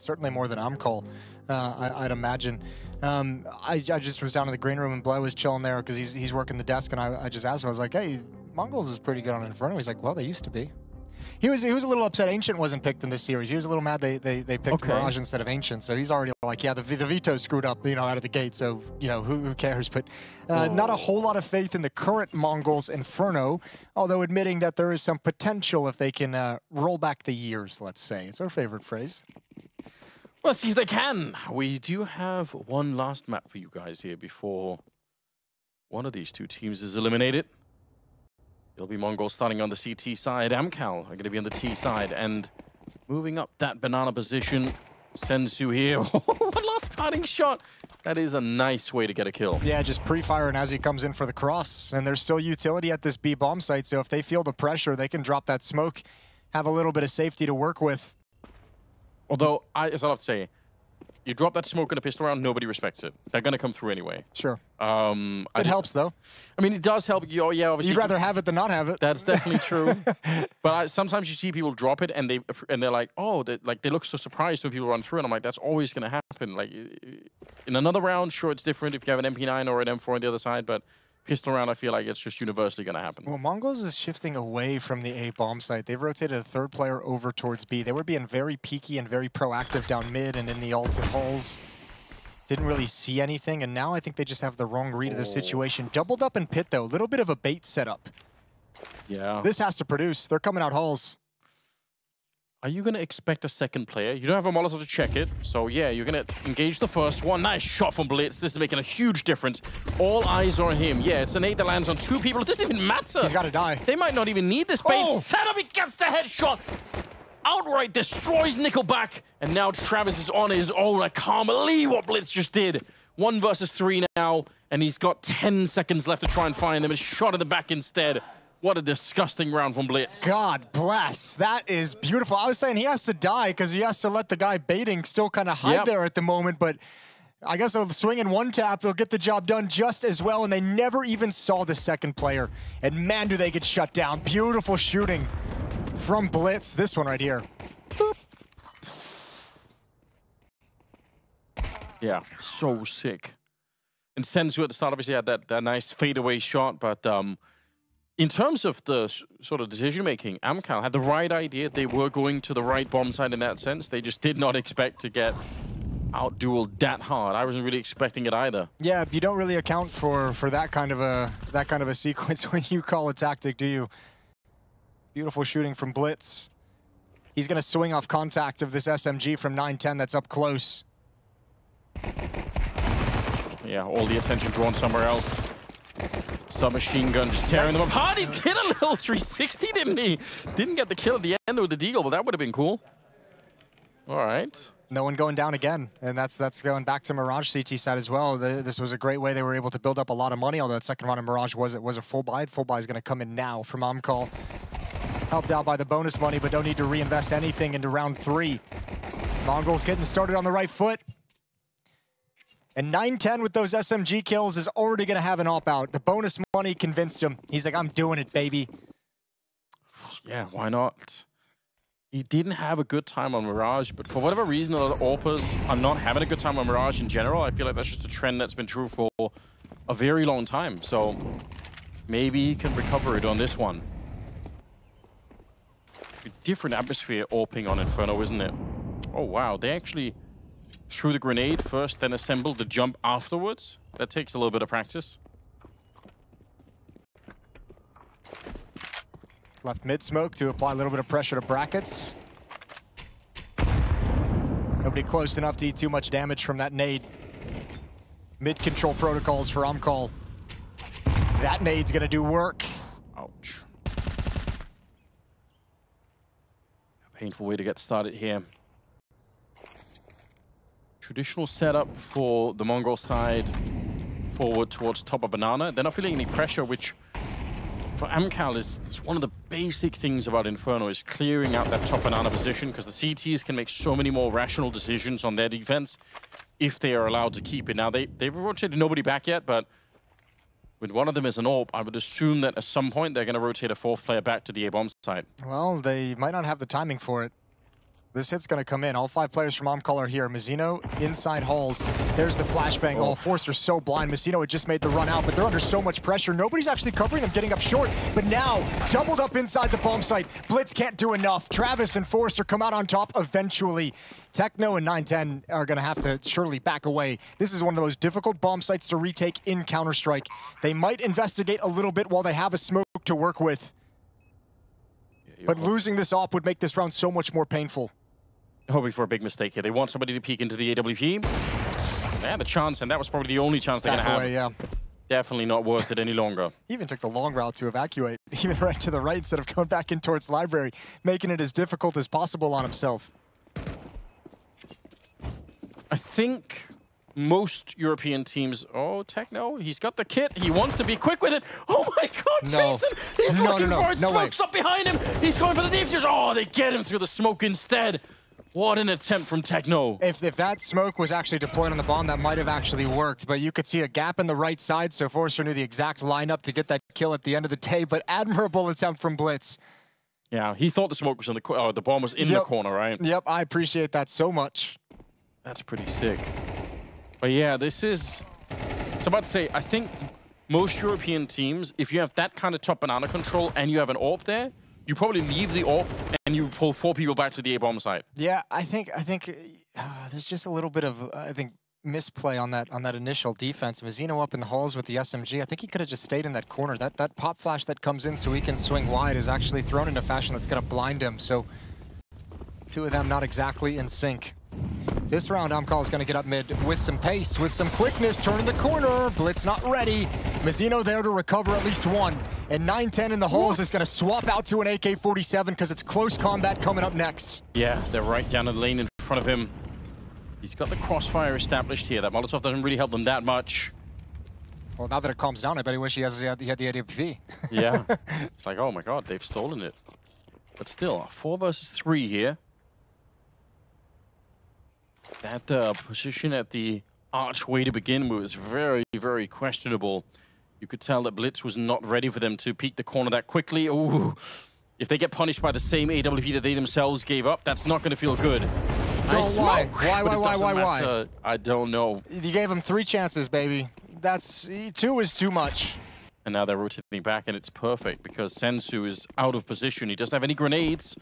certainly more than AMKAL, I'd imagine. I just was down in the green room and Blay was chilling there because he's working the desk, and I just asked him, I was like, hey, MongolZ is pretty good on Inferno. He's like, well, they used to be. He was a little upset Ancient wasn't picked in this series. He was a little mad they picked Mirage instead of Ancient. So he's already like, yeah, the veto screwed up, out of the gate. So, who cares? But not a whole lot of faith in the current MongolZ Inferno, although admitting that there is some potential if they can roll back the years, let's say. It's our favorite phrase. Well, see if they can. We do have one last map for you guys here before one of these two teams is eliminated. It'll be MongolZ starting on the CT side. AMKAL are going to be on the T side. And moving up that banana position, Senzu here. One last parting shot. That is a nice way to get a kill. Yeah, just pre-firing as he comes in for the cross. And there's still utility at this B bomb site. So if they feel the pressure, they can drop that smoke, have a little bit of safety to work with. Although, as I love to say, you drop that smoke in a pistol round, nobody respects it. They're going to come through anyway. Sure. It helps, though. I mean, it does help you. Yeah, obviously. You'd rather have it than not have it. That's definitely true. But sometimes you see people drop it, and they're like, oh, they look so surprised when people run through, and I'm like, that's always going to happen. Like, in another round, sure, it's different if you have an MP9 or an M4 on the other side, but pistol round, I feel like it's just universally going to happen. Well, MongolZ is shifting away from the A bomb site. They've rotated a third player over towards B. They were being very peaky and very proactive down mid and in the ult and halls. Didn't really see anything, and now I think they just have the wrong read of the situation. Doubled up in pit, though. A little bit of a bait setup. Yeah. This has to produce. They're coming out halls. Are you going to expect a second player? You don't have a Molotov to check it, so yeah, you're going to engage the first one. Nice shot from bLitz. This is making a huge difference. All eyes are on him. Yeah, it's an 8 that lands on 2 people. It doesn't even matter. He's got to die. They might not even need this bait. Set up, he gets the headshot. Outright destroys Nickelback. And now Travis is on his own. I can't believe what bLitz just did. 1 versus 3 now, and he's got 10 seconds left to try and find them. A shot in the back instead. What a disgusting round from bLitz. God bless. That is beautiful. I was saying he has to die because he has to let the guy baiting still kind of hide there at the moment, but I guess they'll swing in one tap. They'll get the job done just as well, and they never even saw the second player. And man, do they get shut down. Beautiful shooting from bLitz. This one right here. Boop. Yeah, so sick. And Senzu at the start obviously had that nice fadeaway shot, but in terms of the sort of decision-making, AMKAL had the right idea. They were going to the right bomb side in that sense. They just did not expect to get out-dueled that hard. I wasn't really expecting it either. Yeah, you don't really account for that kind of a sequence when you call a tactic, do you? Beautiful shooting from bLitz. He's going to swing off contact of this SMG from 910 that's up close. Yeah, all the attention drawn somewhere else. Submachine gun just tearing them apart. He did a little 360, didn't he? Didn't get the kill at the end with the deagle, but that would have been cool. All right. No one going down again, and that's going back to Mirage CT side as well. This was a great way they were able to build up a lot of money, although that second round of Mirage was a full buy. The full buy is going to come in now from AMKAL. Helped out by the bonus money, but don't need to reinvest anything into round 3. MongolZ getting started on the right foot. And 910 with those SMG kills is already going to have an op-out. The bonus money convinced him. He's like, I'm doing it, baby. Yeah, why not? He didn't have a good time on Mirage, but for whatever reason, a lot of AWPers are not having a good time on Mirage in general. I feel like that's just a trend that's been true for a very long time. So maybe he can recover it on this one. A different atmosphere AWPing on Inferno, isn't it? Oh, wow. They actually threw the grenade first, then assembled the jump afterwards. That takes a little bit of practice. Left mid smoke to apply a little bit of pressure to brackets. Nobody close enough to eat too much damage from that nade. Mid control protocols for AMKAL. That nade's gonna do work. Ouch. A painful way to get started here. Traditional setup for the MongolZ side, forward towards top of banana. They're not feeling any pressure, which for AMKAL is one of the basic things about Inferno, is clearing out that top banana position, because the CTs can make so many more rational decisions on their defense if they are allowed to keep it. Now, they've rotated nobody back yet, but with one of them as an AWP, I would assume that at some point they're going to rotate a 4th player back to the A-bomb side. Well, they might not have the timing for it. This hit's going to come in. All 5 players from AMKAL are here. Mazzino inside halls. There's the flashbang. Oh, Forster's so blind. Mazzino had just made the run out, but they're under so much pressure. Nobody's actually covering them, getting up short. But now, doubled up inside the bomb site. bLitz can't do enough. Travis and Forster come out on top eventually. Techno and 910 are going to have to surely back away. This is one of those difficult bomb sites to retake in Counter-Strike. They might investigate a little bit while they have a smoke to work with. But losing this op would make this round so much more painful. Hoping for a big mistake here. They want somebody to peek into the AWP. They had a chance, and that was probably the only chance they're going to have. Away, yeah. Definitely not worth it any longer. He even took the long route to evacuate, even right to the right instead of going back in towards library, making it as difficult as possible on himself. I think most European teams... Oh, Techno, he's got the kit. He wants to be quick with it. Oh my God, No. Jason! He's looking for it. No Smoke's up behind him. He's going for the defuse. Oh, they get him through the smoke instead. What an attempt from Techno. If that smoke was actually deployed on the bomb, that might have actually worked, but you could see a gap in the right side, so Forster knew the exact lineup to get that kill at the end of the day, but admirable attempt from bLitz. Yeah, he thought the smoke was in the the bomb was in the corner, right? Yep, I appreciate that so much. That's pretty sick. But yeah, this is... It's about to say, I think most European teams, if you have that kind of top banana control and you have an AWP there, you probably leave the AWP and you pull 4 people back to the A-bomb site. Yeah, I think there's just a little bit of, misplay on that initial defense. Mazzino up in the halls with the SMG. I think he could have just stayed in that corner. That pop flash that comes in so he can swing wide is actually thrown in a fashion that's going to blind him. So 2 of them not exactly in sync. This round, AMKAL is going to get up mid with some pace, with some quickness, turning the corner. bLitz not ready. Mazzino there to recover at least 1. And 910 in the halls is going to swap out to an AK-47 because it's close combat coming up next. Yeah, they're right down the lane in front of him. He's got the crossfire established here. That Molotov doesn't really help them that much. Well, now that it calms down, I bet he wish he had the AWP. Yeah. It's like, oh my God, they've stolen it. But still, 4 versus 3 here. That position at the archway to begin with was very, very questionable. You could tell that bLitz was not ready for them to peek the corner that quickly. Ooh, if they get punished by the same AWP that they themselves gave up, that's not going to feel good. Nice why? smoke, Why? I don't know. You gave him 3 chances, baby. 2 is too much. And now they're rotating back, and it's perfect because Sensu is out of position. He doesn't have any grenades.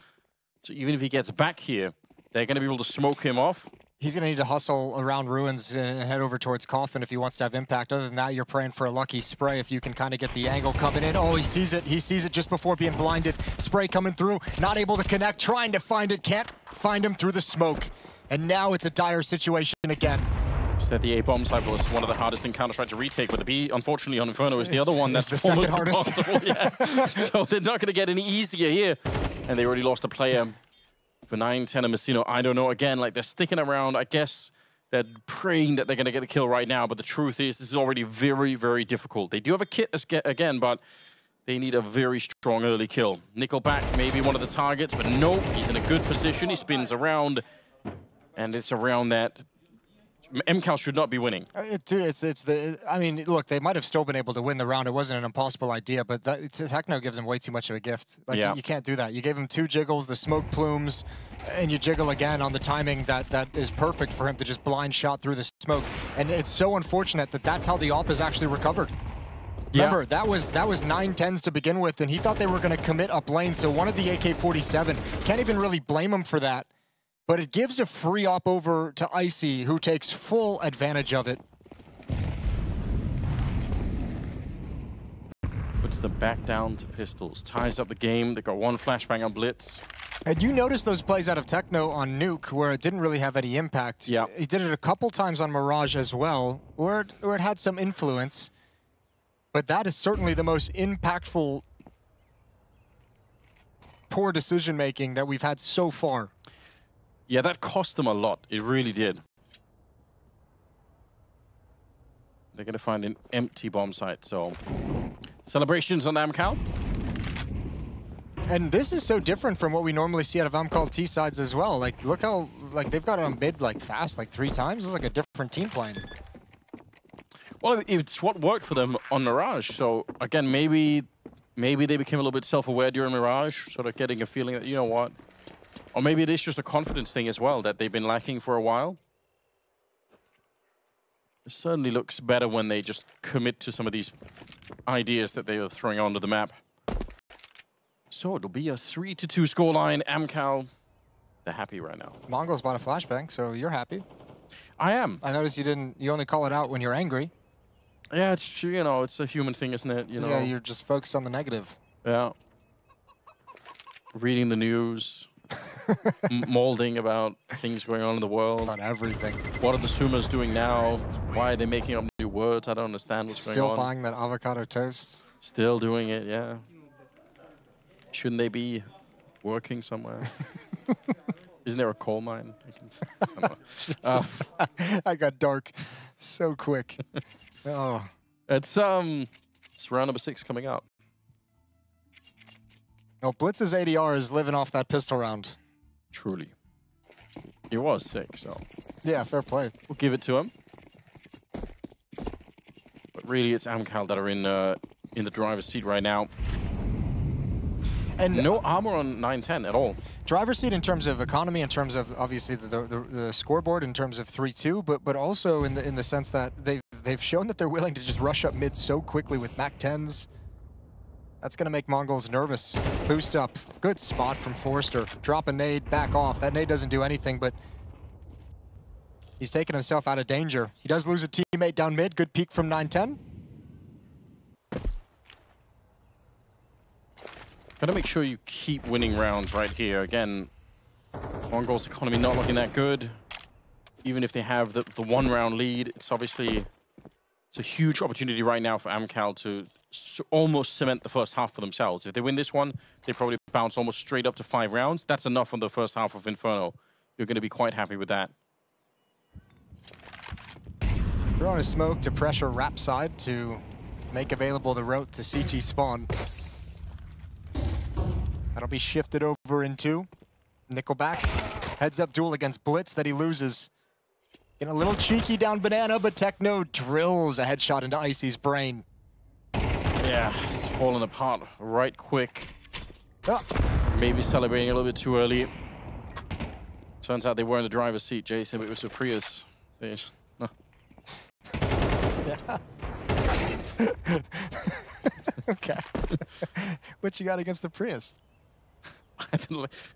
So even if he gets back here, they're going to be able to smoke him off. He's going to need to hustle around ruins and head over towards Coffin if he wants to have impact. Other than that, you're praying for a lucky spray if you can kind of get the angle coming in. Oh, he sees it. He sees it just before being blinded. Spray coming through, not able to connect, trying to find it, can't find him through the smoke. And now it's a dire situation again. Said the A-bomb side was one of the hardest in Counter-Strike to retake, but the B, unfortunately, on Inferno is the other one that's almost impossible. Yeah. So they're not going to get any easier here. And they already lost a player. For 910 and Mazzino, I don't know. Again, like they're sticking around. I guess they're praying that they're going to get a kill right now. But the truth is, this is already very, very difficult. They do have a kit again, but they need a very strong early kill. Nickelback, maybe one of the targets, but no, he's in a good position. He spins around, and it's around that. AMKAL should not be winning. Dude, I mean, look, they might have still been able to win the round. It wasn't an impossible idea, but Techno gives him way too much of a gift. Like, you can't do that. You gave him 2 jiggles, the smoke plumes, and you jiggle again on the timing that is perfect for him to just blind shot through the smoke. And it's so unfortunate that that's how the AWP is actually recovered. Remember, that was 910s to begin with, and he thought they were going to commit up lane, so one of the AK-47. Can't even really blame him for that. But it gives a free op over to Icy, who takes full advantage of it. Puts them back down to pistols. Ties up the game. They got 1 flashbang on bLitz. And you noticed those plays out of Techno on Nuke, where it didn't really have any impact. Yeah. He did it a couple times on Mirage as well, where it had some influence. But that is certainly the most impactful poor decision-making that we've had so far. Yeah, that cost them a lot. It really did. They're going to find an empty bomb site, so... Celebrations on AMKAL. And this is so different from what we normally see out of AMKAL T sides as well. Like, look how, like, they've got it on mid, like, fast, like, 3 times. It's like a different team playing. Well, it's what worked for them on Mirage. So, again, maybe they became a little bit self-aware during Mirage, sort of getting a feeling that, you know what, Or maybe it is just a confidence thing as well that they've been lacking for a while. It certainly looks better when they just commit to some of these ideas that they are throwing onto the map. So it'll be a 3-2 scoreline. AMKAL, they're happy right now. Mongols bought a flashbang, so you're happy. I am. I noticed you only call it out when you're angry. Yeah, it's true, you know, it's a human thing, isn't it? You know. Yeah, you're just focused on the negative. Yeah. Reading the news, molding about things going on in the world. About everything. What are the Sumas doing now? Why are they making up new words? I don't understand what's going on. Still buying that avocado toast. Still doing it, yeah. Shouldn't they be working somewhere? Isn't there a coal mine? I don't know. I got dark so quick. Oh. It's round number 6 coming up. No, Blitz's ADR is living off that pistol round. Truly. It was 6, so. Yeah, fair play. We'll give it to him. But really, it's AMKAL that are in the driver's seat right now. And no armor on 9-10 at all. Driver's seat in terms of economy, in terms of obviously the scoreboard, in terms of 3-2, but also in the sense that they've shown that they're willing to just rush up mid so quickly with MAC-10s. That's going to make Mongols nervous. Boost up. Good spot from Forster. Drop a nade, back off. That nade doesn't do anything, but he's taking himself out of danger. He does lose a teammate down mid. Good peek from 9-10. Gotta make sure you keep winning rounds right here. Again, Mongols' economy not looking that good. Even if they have the 1-round lead, it's obviously a huge opportunity right now for AMKAL to almost cement the first half for themselves. If they win this one, they probably bounce almost straight up to 5 rounds. That's enough on the first half of Inferno. You're going to be quite happy with that. Throwing a smoke to pressure Rap side to make available the route to CT spawn. That'll be shifted over into Nickelback. Heads up duel against bLitz that he loses. Getting a little cheeky down Banana, but Techno drills a headshot into Icy's brain. Yeah, it's falling apart right quick. Oh. Maybe celebrating a little bit too early. Turns out they were in the driver's seat, Jason, but it was a Prius. They just, no. Yeah. Okay. What you got against the Prius?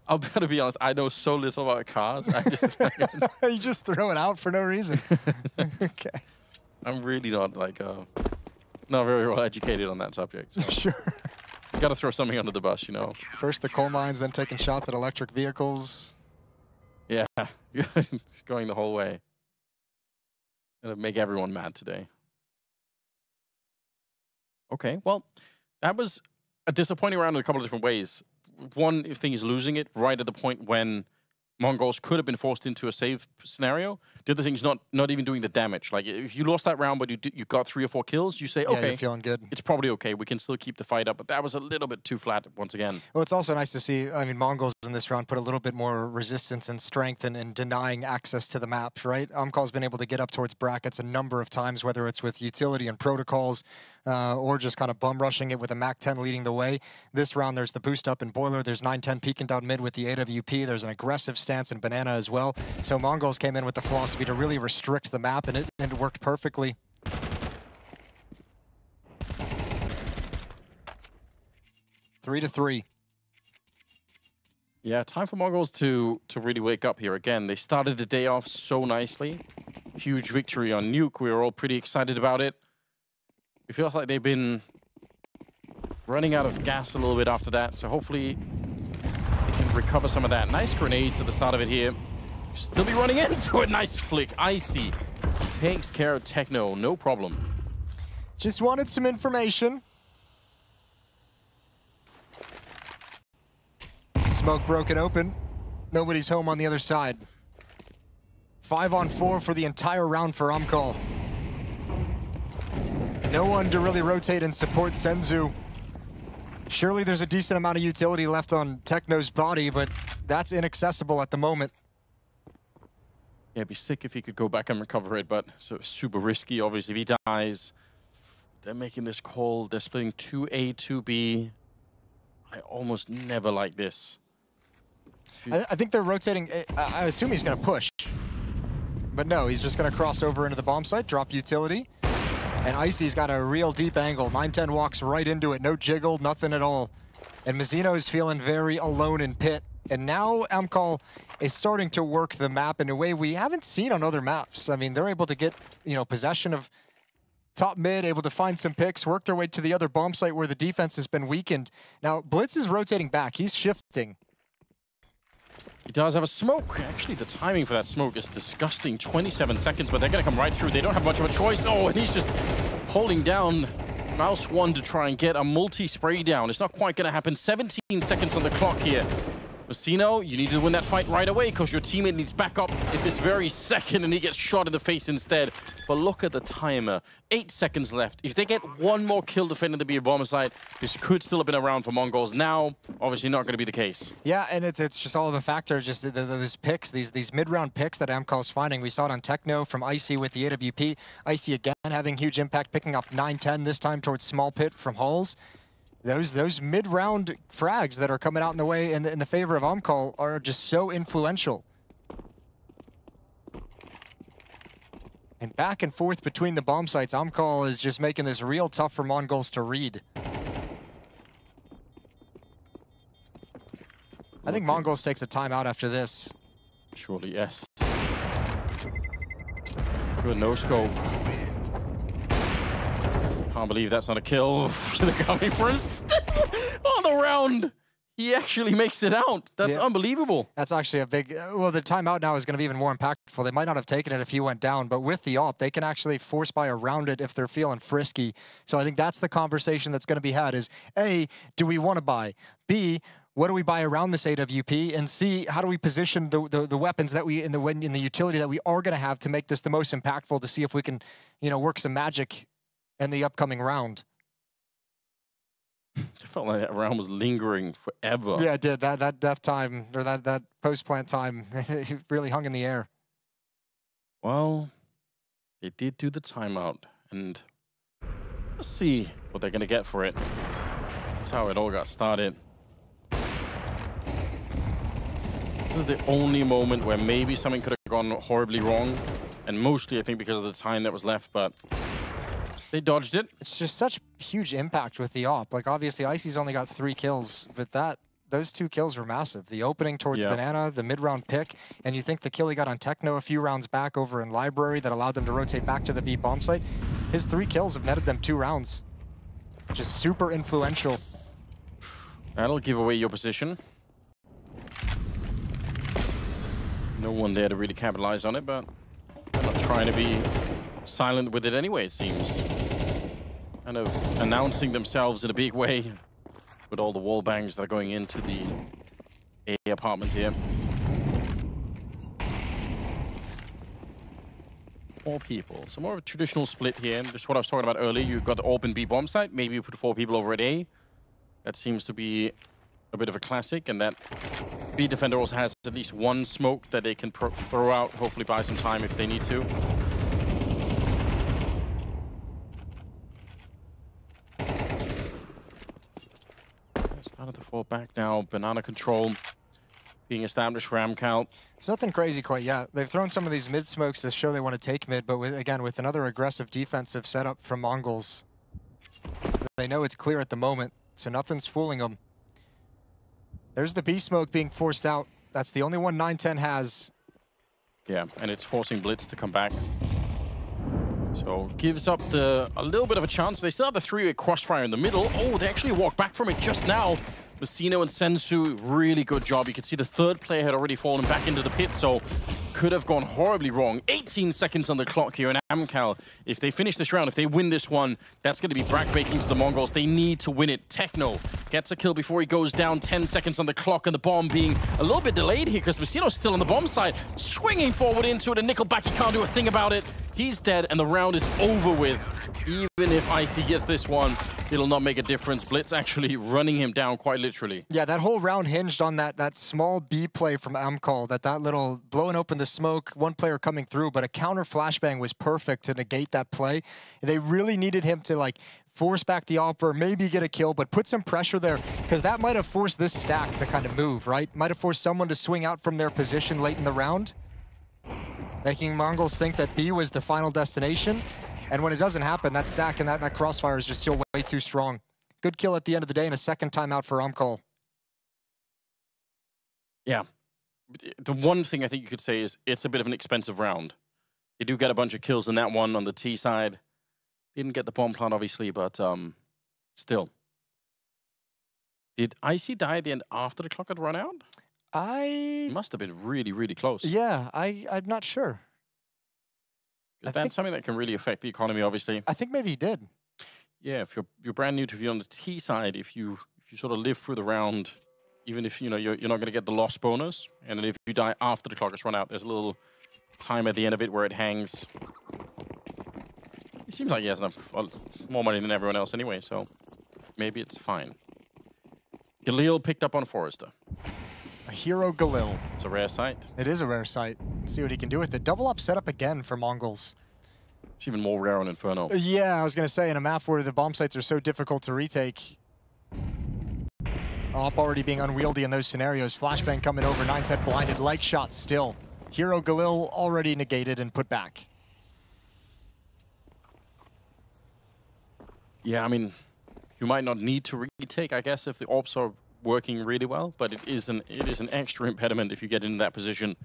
I'll better be honest, I know so little about cars. You just throw it out for no reason. Okay. I'm really not like not very well educated on that subject. So. Sure. You gotta throw something under the bus, you know. First the coal mines, then taking shots at electric vehicles. Yeah, it's going the whole way. Gonna make everyone mad today. Okay, well, that was a disappointing round in a couple of different ways. One thing is losing it right at the point when Mongols could have been forced into a save scenario. The other thing is not even doing the damage. Like, if you lost that round but you got 3 or 4 kills, you say, Yeah, okay, you're feeling good. It's probably okay. We can still keep the fight up. But that was a little bit too flat once again. Well, it's also nice to see, I mean, Mongols in this round put a little bit more resistance and strength in denying access to the map, right? AMKAL's been able to get up towards brackets a number of times, whether it's with utility and protocols or just kind of bum rushing it with a MAC-10 leading the way. This round, there's the boost up in Boiler. There's 9-10 peeking down mid with the AWP. There's an aggressive stance in Banana as well. So Mongols came in with the philosophy to really restrict the map, and it worked perfectly. Three to 3. Yeah, time for Mongols to really wake up here again. They started the day off so nicely. Huge victory on Nuke. We were all pretty excited about it. It feels like they've been running out of gas a little bit after that, so hopefully they can recover some of that. Nice grenades at the start of it here. Still be running into a nice flick. Icy takes care of Techno, no problem. Just wanted some information. Smoke broken open. Nobody's home on the other side. 5-on-4 for the entire round for AMKAL. No one to really rotate and support Senzu. Surely there's a decent amount of utility left on Techno's body, but that's inaccessible at the moment. Yeah, it'd be sick if he could go back and recover it, but so super risky. Obviously, if he dies, they're making this call. They're splitting 2A, 2B. I almost never like this. I think they're rotating. I assume he's going to push. But no, he's just going to cross over into the bomb site, drop utility. And Icy's got a real deep angle. 910 walks right into it. No jiggle, nothing at all. And Mazzino is feeling very alone in pit. And now AMKAL is starting to work the map in a way we haven't seen on other maps. I mean, they're able to get, possession of top mid, able to find some picks, work their way to the other bomb site where the defense has been weakened. Now, bLitz is rotating back. He's shifting. He does have a smoke. Actually, the timing for that smoke is disgusting. 27 seconds, but they're going to come right through. They don't have much of a choice. Oh, and he's just holding down Mouse 1 to try and get a multi-spray down. It's not quite going to happen. 17 seconds on the clock here. Mazzino, you need to win that fight right away because your teammate needs backup at this very second and he gets shot in the face instead. But look at the timer. 8 seconds left. If they get one more kill defending the B bomber site, this could still have been around for Mongols. Now, obviously not going to be the case. Yeah, and it's just all the factors, just these picks, these mid-round picks that AMKAL is finding. We saw it on Techno from Icy with the AWP. Icy again having huge impact, picking off 9-10 this time towards Small Pit from Halls. Those mid-round frags that are coming out in the way in the favor of AMKAL are just so influential. And back and forth between the bomb sites, AMKAL is just making this real tough for Mongols to read. I think Mongols takes a timeout after this. Surely, yes. Good no-scope. Can't believe that's not a kill. They're coming for us on the round. He actually makes it out. That's unbelievable. That's actually a big... Well, the timeout now is going to be even more impactful. They might not have taken it if he went down, but with the AWP, they can actually force buy around it if they're feeling frisky. So I think that's the conversation that's going to be had is, A, do we want to buy? B, what do we buy around this AWP? And C, how do we position the weapons that we in the utility that we are going to have to make this the most impactful to see if we can, work some magic in the upcoming round? I felt like that round was lingering forever. Yeah, it did. That death time, or that post-plant time, it really hung in the air. Well, they did do the timeout, and let's see what they're going to get for it. That's how it all got started. This is the only moment where maybe something could have gone horribly wrong, and mostly, I think, because of the time that was left, but they dodged it. It's just such huge impact with the AWP. Like, obviously, Icy's only got 3 kills, but those 2 kills were massive. The opening towards Banana, the mid-round pick, and you think the kill he got on Techno a few rounds back over in Library that allowed them to rotate back to the B bomb site. His 3 kills have netted them 2 rounds. Just super influential. That'll give away your position. No one there to really capitalize on it, but they're not trying to be silent with it anyway, it seems. Kind of announcing themselves in a big way with all the wall bangs that are going into the A apartments here. 4 people. So more of a traditional split here. This is what I was talking about earlier. You've got the open B bomb site. Maybe you put 4 people over at A. That seems to be a bit of a classic, and that B defender also has at least 1 smoke that they can throw out, hopefully buy some time if they need to. Started to fall back now. Banana control being established for AMKAL. It's nothing crazy quite yet. They've thrown some of these mid smokes to show they want to take mid, but again, with another aggressive defensive setup from Mongols. They know it's clear at the moment, so nothing's fooling them. There's the B smoke being forced out. That's the only one 910 has. Yeah, and it's forcing bLitz to come back. So gives up a little bit of a chance. They still have the 3-way crossfire in the middle. Oh, they actually walked back from it just now. Mazzino and Sensu, really good job. You can see the 3rd player had already fallen back into the pit, so could have gone horribly wrong. 18 seconds on the clock here in AMKAL. If they finish this round, if they win this one, that's going to be backbreaking to the Mongols. They need to win it. Techno gets a kill before he goes down. 10 seconds on the clock, and the bomb being a little bit delayed here because Mazzino's still on the bomb side. Swinging forward into it, and Nickelback, he can't do a thing about it. He's dead, and the round is over with. Even if Icy gets this one, it'll not make a difference. bLitz actually running him down quite literally. Yeah, that whole round hinged on that small B play from AMKAL, that little blowing open the smoke, 1 player coming through, but a counter flashbang was perfect to negate that play. They really needed him to, like, force back the Opera, maybe get a kill, but put some pressure there, because that might have forced this stack to kind of move, right? Might have forced someone to swing out from their position late in the round, making Mongols think that B was the final destination. And when it doesn't happen, that stack and that crossfire is just still way too strong. Good kill at the end of the day and a second timeout for AMKAL. Yeah. The one thing I think you could say is it's a bit of an expensive round. They do get a bunch of kills in that one on the T side. Didn't get the bomb plant, obviously, but still. Did Icy die at the end after the clock had run out? It must have been really, really close. Yeah, I'm not sure. That's something that can really affect the economy, obviously. I think maybe he did. Yeah, if you're brand new to view on the T side, if you sort of live through the round, even if you're not going to get the loss bonus, and then if you die after the clock has run out, there's a little time at the end of it where it hangs. It seems like he has enough, more money than everyone else anyway, so maybe it's fine. Galil picked up on Forrester. A hero Galil. It's a rare sight. It is a rare sight. Let's see what he can do with it. Double up setup again for Mongols. It's even more rare on Inferno. Yeah, I was going to say, in a map where the bomb sites are so difficult to retake. Op already being unwieldy in those scenarios. Flashbang coming over, 9-10 blinded, light shot still. Hero Galil already negated and put back. Yeah, I mean, you might not need to retake, I guess, if the orbs are working really well, but it is an extra impediment if you get into that position.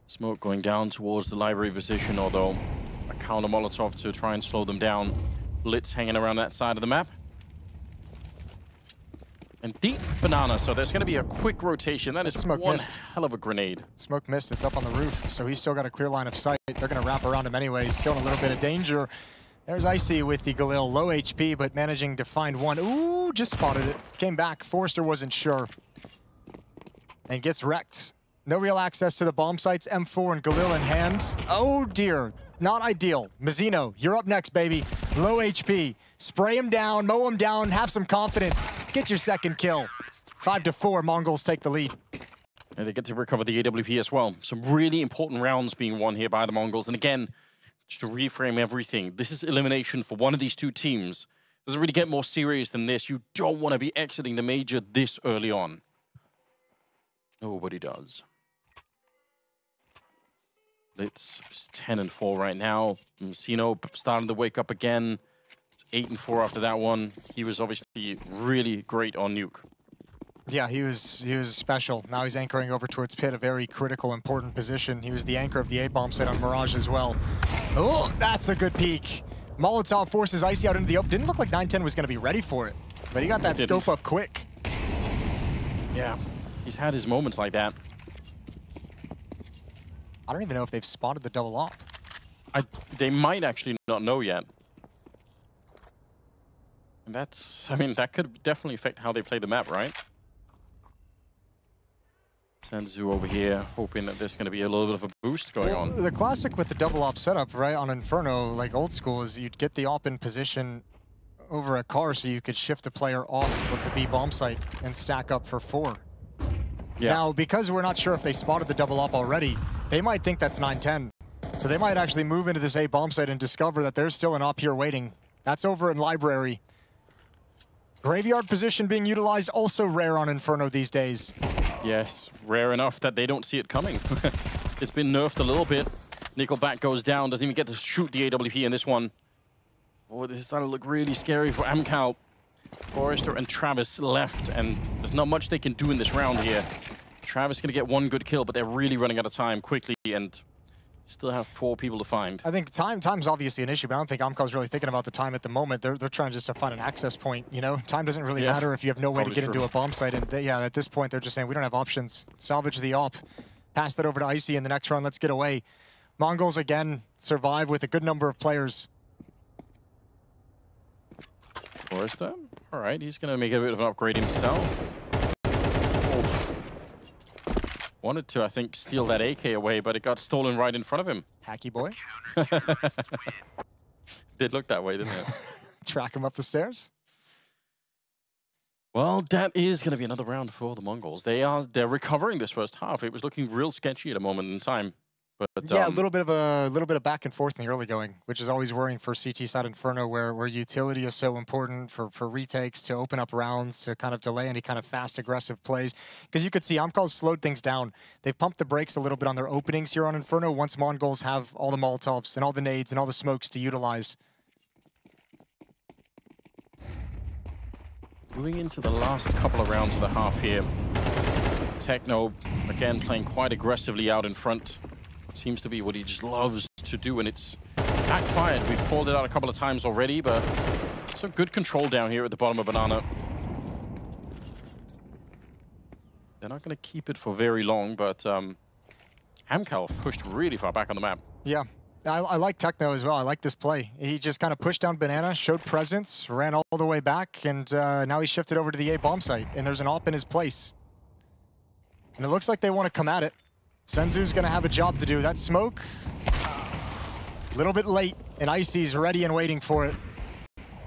Smoke going down towards the library position, although a counter Molotov to try and slow them down. bLitz hanging around that side of the map. And deep banana, so there's going to be a quick rotation. That is Smoke one missed. hell of a grenade. Smoke missed, it's up on the roof, so he's still got a clear line of sight. They're going to wrap around him anyways, still in a little bit of danger. There's Icy with the Galil, low HP, but managing to find one. Ooh, just spotted it. Came back, Forrester wasn't sure. And gets wrecked. No real access to the bomb sites, M4 and Galil in hand. Oh dear, not ideal. Mazzino, you're up next, baby. Low HP, spray him down, mow him down, have some confidence. Get your second kill. 5-4, Mongols take the lead. And they get to recover the AWP as well. Some really important rounds being won here by the Mongols. And again, just to reframe everything, this is elimination for one of these two teams. Doesn't really get more serious than this. You don't want to be exiting the major this early on. Nobody does. It's 10-4 right now. Mazzino starting to wake up again. It's 8-4 after that one. He was obviously really great on Nuke. Yeah, he was special. Now he's anchoring over towards Pit, a very critical, important position. He was the anchor of the A-bomb site on Mirage as well. Oh, that's a good peek. Molotov forces Icy out into the open. Didn't look like 9-10 was going to be ready for it, but he got that scope up quick. Yeah, he's had his moments like that. I don't even know if they've spotted the double op. They might actually not know yet. And that's, I mean, that could definitely affect how they play the map, right? Senzu over here, hoping that there's going to be a little bit of a boost going on. The classic with the double op setup, right, on Inferno, like old school, is you'd get the op in position over a car so you could shift a player off with the B bomb site and stack up for 4. Yeah. Now, because we're not sure if they spotted the double op already, they might think that's 9-10. So they might actually move into this A bomb site and discover that there's still an op here waiting. That's over in Library. Graveyard position being utilized, also rare on Inferno these days. Yes, rare enough that they don't see it coming. It's been nerfed a little bit. Nickelback goes down, doesn't even get to shoot the AWP in this one. Oh, this is starting to look really scary for AMKAL. Forrester and Travis left, and there's not much they can do in this round here. Travis going to get one good kill, but they're really running out of time quickly, and still have 4 people to find. I think time's obviously an issue, but I don't think AMKAL's really thinking about the time at the moment. They're trying just to find an access point, you know? Time doesn't really matter if you have no way to get into a bomb site, and yeah, at this point, they're just saying, we don't have options. Salvage the op. Pass that over to Icy in the next round. Let's get away. Mongols, again, survive with a good number of players. Forrester? All right, he's going to make a bit of an upgrade himself. Oh. Wanted to, I think, steal that AK away, but it got stolen right in front of him. Hacky boy. Did look that way, didn't it? Track him up the stairs. Well, that is going to be another round for the Mongols. They're recovering this first half. It was looking real sketchy at a moment in time. But yeah, a little bit of back and forth in the early going, which is always worrying for CT side Inferno, where utility is so important for retakes, to open up rounds, to kind of delay any kind of fast, aggressive plays. Because you could see AMKAL slowed things down. They've pumped the brakes a little bit on their openings here on Inferno once Mongols have all the Molotovs and all the nades and all the smokes to utilize. Moving into the last couple of rounds of the half here. Techno, again, playing quite aggressively out in front. Seems to be what he just loves to do, and it's backfired. We've called it out a couple of times already, but some good control down here at the bottom of Banana. They're not going to keep it for very long, but AMKAL pushed really far back on the map. Yeah, I like Techno as well. I like this play. He just kind of pushed down Banana, showed presence, ran all the way back, and now he's shifted over to the A bomb site, and there's an AWP in his place. And it looks like they want to come at it. Senzu's going to have a job to do. That smoke, a little bit late, and Icy's ready and waiting for it.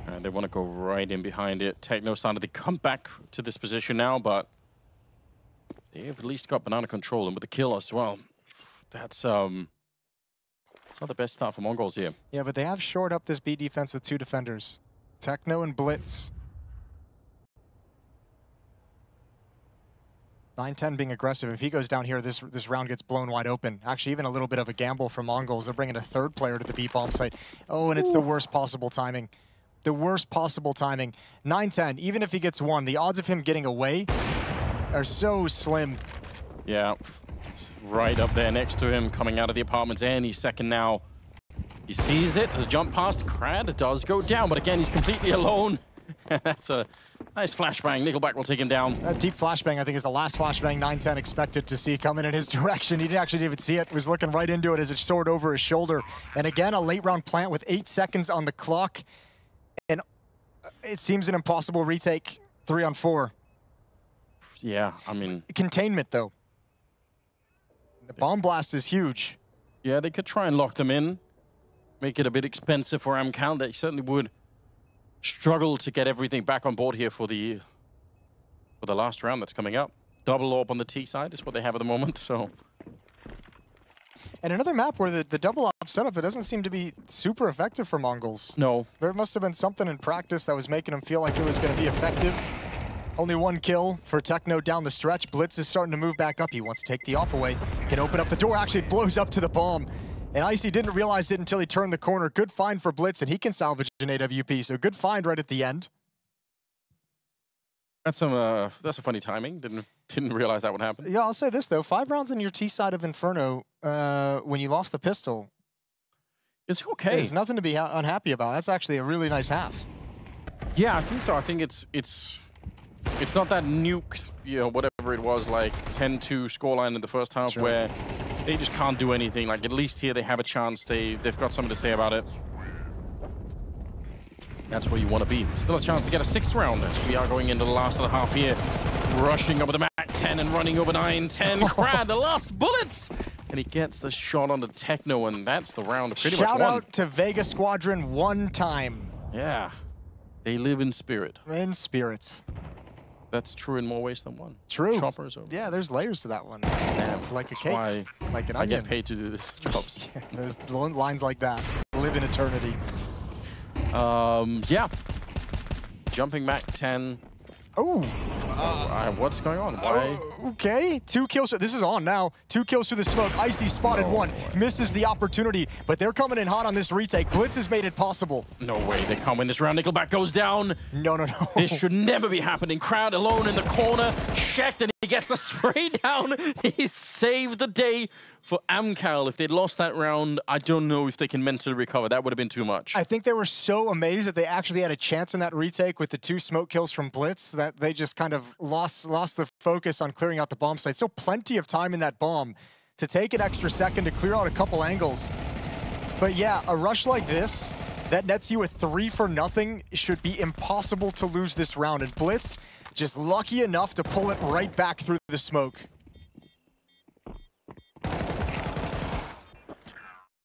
And they want to go right in behind it. Techno started to come back to this position now, but they've at least got Banana control, and with the kill as well. That's not the best start for Mongols here. Yeah, but they have shored up this B defense with 2 defenders. Techno and bLitz. 9-10 being aggressive. If he goes down here, this round gets blown wide open. Actually, even a little bit of a gamble from Mongols. They're bringing a 3rd player to the B bomb site. Oh, and it's the worst possible timing. The worst possible timing. 9-10, even if he gets 1, the odds of him getting away are so slim. Yeah, right up there next to him, coming out of the apartments any second now. He sees it, the jump past Krad does go down, but again, he's completely alone. That's a nice flashbang. Nickelback will take him down. That deep flashbang, I think, is the last flashbang 9-10 expected to see coming in his direction. He didn't actually even see it. Was looking right into it as it soared over his shoulder. And again, a late round plant with 8 seconds on the clock. And it seems an impossible retake. 3 on 4. Yeah, I mean... Containment, though. The bomb blast is huge. Yeah, they could try and lock them in. Make it a bit expensive for AMKAL. They certainly would struggle to get everything back on board here for the last round that's coming up. Double AWP on the T side is what they have at the moment, so... And another map where the double AWP setup, it doesn't seem to be super effective for Mongols. No. There must have been something in practice that was making them feel like it was going to be effective. Only 1 kill for Techno down the stretch. bLitz is starting to move back up. He wants to take the AWP away. Can open up the door. Actually, it blows up to the bomb. And Icy didn't realize it until he turned the corner. Good find for bLitz, and he can salvage an AWP. So good find right at the end. That's a funny timing. Didn't realize that would happen. Yeah, I'll say this though: 5 rounds in your T side of Inferno when you lost the pistol. It's okay. There's nothing to be unhappy about. That's actually a really nice half. Yeah, I think so. I think it's not that nuke, you know, whatever it was, like 10-2 scoreline in the first half, sure, where they just can't do anything. Like, at least here they have a chance. They've got something to say about it. That's where you want to be. Still a chance to get a 6th round as we are going into the last of the half here. Rushing over the Mac 10 and running over 9-10. Krad, the last bullets! And he gets the shot on the Techno, and that's the round pretty much won. Shout out to Vega Squadron 1 time. Yeah. They live in spirit. In spirit. That's true in more ways than one. True. Choppers over. Yeah, there's layers to that one. Damn. Like a cake. Like an onion. I get paid to do this jobs. Yeah, there's lines like that. Live in eternity. Yeah. Jumping Mac 10. Oh. What's going on? Why? Okay. 2 kills. This is on now. 2 kills through the smoke. Icy spotted 1. Misses the opportunity, but they're coming in hot on this retake. bLitz has made it possible. No way they can't win this round. Nickelback goes down. No. This should never be happening. Krad alone in the corner. Checked, and he gets the spray down. He saved the day for AMKAL. If they'd lost that round, I don't know if they can mentally recover. That would have been too much. I think they were so amazed that they actually had a chance in that retake with the 2 smoke kills from bLitz that they just kind of lost the focus on clearing out the bomb site. So plenty of time in that bomb to take an extra second to clear out a couple angles. But yeah, a rush like this that nets you a 3 for nothing should be impossible to lose this round. And bLitz just lucky enough to pull it right back through the smoke.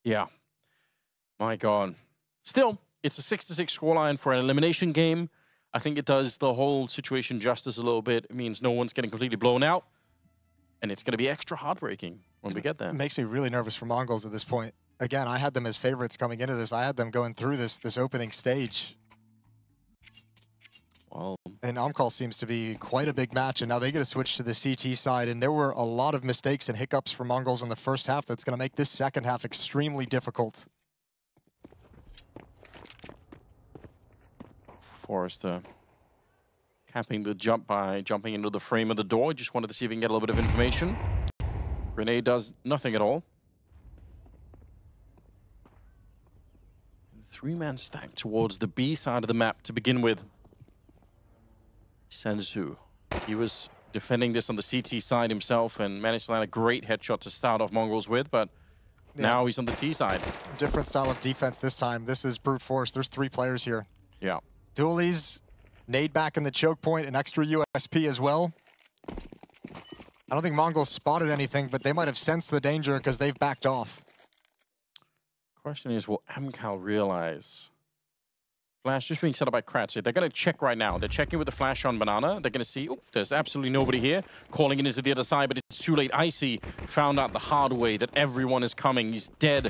Yeah. My God. Still, it's a 6-6 scoreline for an elimination game. I think it does the whole situation justice a little bit. It means no one's getting completely blown out. And it's going to be extra heartbreaking when we get there. It makes me really nervous for Mongols at this point. Again, I had them as favorites coming into this. I had them going through this opening stage. Well, And AMKAL seems to be quite a big match, and now they get to switch to the CT side, and there were a lot of mistakes and hiccups for Mongols in the first half that's going to make this second half extremely difficult. Forrester capping the jump by jumping into the frame of the door. Just wanted to see if he can get a little bit of information. Grenade does nothing at all. Three-man stack towards the B side of the map to begin with. Senzu. He was defending this on the CT side himself and managed to land a great headshot to start off Mongols with, but now he's on the T side. Different style of defense this time. This is brute force. There's 3 players here. Yeah. Dualies, nade back in the choke point, an extra USP as well. I don't think Mongols spotted anything, but they might have sensed the danger because they've backed off. Question is, will AMKAL realize? Flash just being set up by Kratz. They're going to check right now. They're checking with the flash on Banana. They're going to see, oh, there's absolutely nobody here. Calling it into the other side, but it's too late. Icy found out the hard way that everyone is coming. He's dead.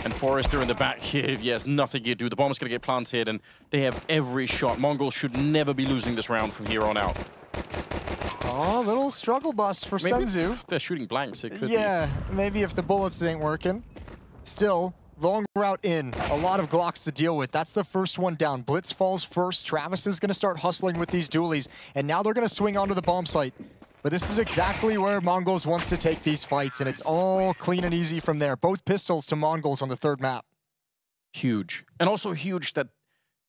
And Forrester in the back here, he has nothing to do. The bomb's going to get planted, and they have every shot. Mongols should never be losing this round from here on out. Oh, little struggle bust for Senzu. They're shooting blanks. It could be. Maybe if the bullets ain't working. Still, long route in. A lot of Glocks to deal with. That's the first one down. Blitz falls first. Travis is going to start hustling with these dualies. And now they're going to swing onto the bomb site. But this is exactly where Mongols wants to take these fights. And it's all clean and easy from there. Both pistols to Mongols on the third map. Huge. And also huge that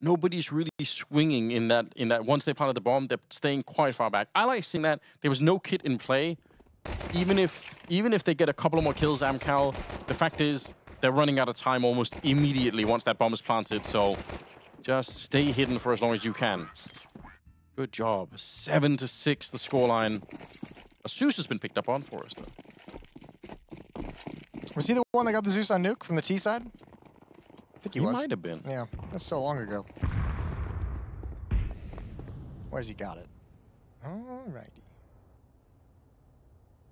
nobody's really swinging in that once they planted the bomb, they're staying quite far back. I like seeing that there was no kit in play. Even if they get a couple of more kills, AMKAL, the fact is they're running out of time almost immediately once that bomb is planted. So just stay hidden for as long as you can. Good job. 7-6 the scoreline. Zeus has been picked up on Forrester. Was he the one that got the Zeus on nuke from the T side? I think he was. He might have been. Yeah, that's so long ago. Where's he got it? Alrighty.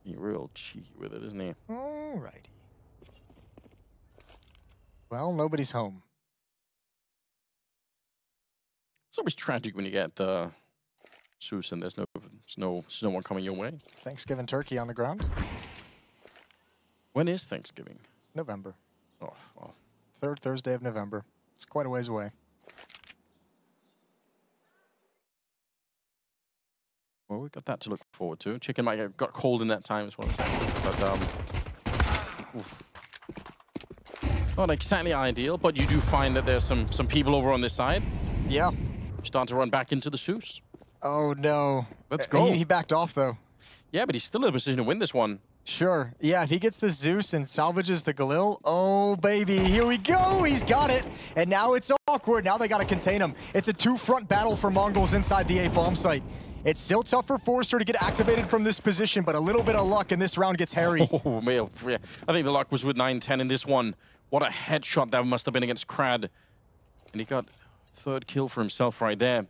He's real cheeky with it, isn't he? Alrighty. Well, nobody's home. It's always tragic when you get Zeus and there's no one coming your way. Thanksgiving turkey on the ground. When is Thanksgiving? November. Oh, well. 3rd Thursday of November. It's quite a ways away. Well, we've got that to look forward to. Chicken might have got cold in that time, is what I'm saying. But, oof. Not exactly ideal, but you do find that there's some people over on this side. Yeah. Starting to run back into the Zeus. Oh, no. Let's go. He backed off, though. Yeah, but he's still in a position to win this one. Sure. Yeah, if he gets the Zeus and salvages the Galil, oh, baby, here we go. He's got it. And now it's awkward. Now they got to contain him. It's a two-front battle for Mongols inside the A bomb site. It's still tough for Forrester to get activated from this position, but a little bit of luck and this round gets hairy. Oh, man. Yeah. I think the luck was with 9-10 in this one. What a headshot that must have been against Krad. And he got third kill for himself right there.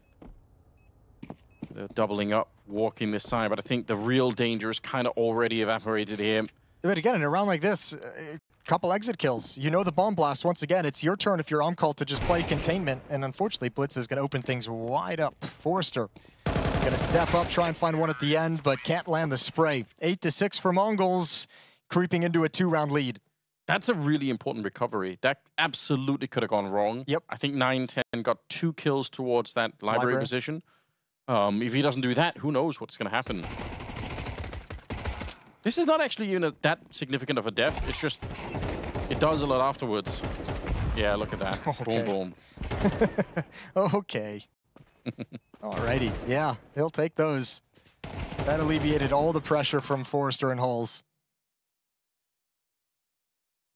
They're doubling up, walking this side, but I think the real danger is kind of already evaporated here. But again, in a round like this, a couple exit kills. You know the bomb blast. Once again, it's your turn if you're AMKAL to just play containment. And unfortunately, bLitz is going to open things wide up. Forrester going to step up, try and find one at the end, but can't land the spray. 8-6 for Mongols, creeping into a 2-round lead. That's a really important recovery. That absolutely could have gone wrong. Yep. I think 9-10 got 2 kills towards that library position. If he doesn't do that, who knows what's going to happen. This is not actually that significant of a death. It's just, it does a lot afterwards. Yeah, look at that. Okay. Boom, boom. Okay. Alrighty. Yeah, he'll take those. That alleviated all the pressure from Forrester and Halls.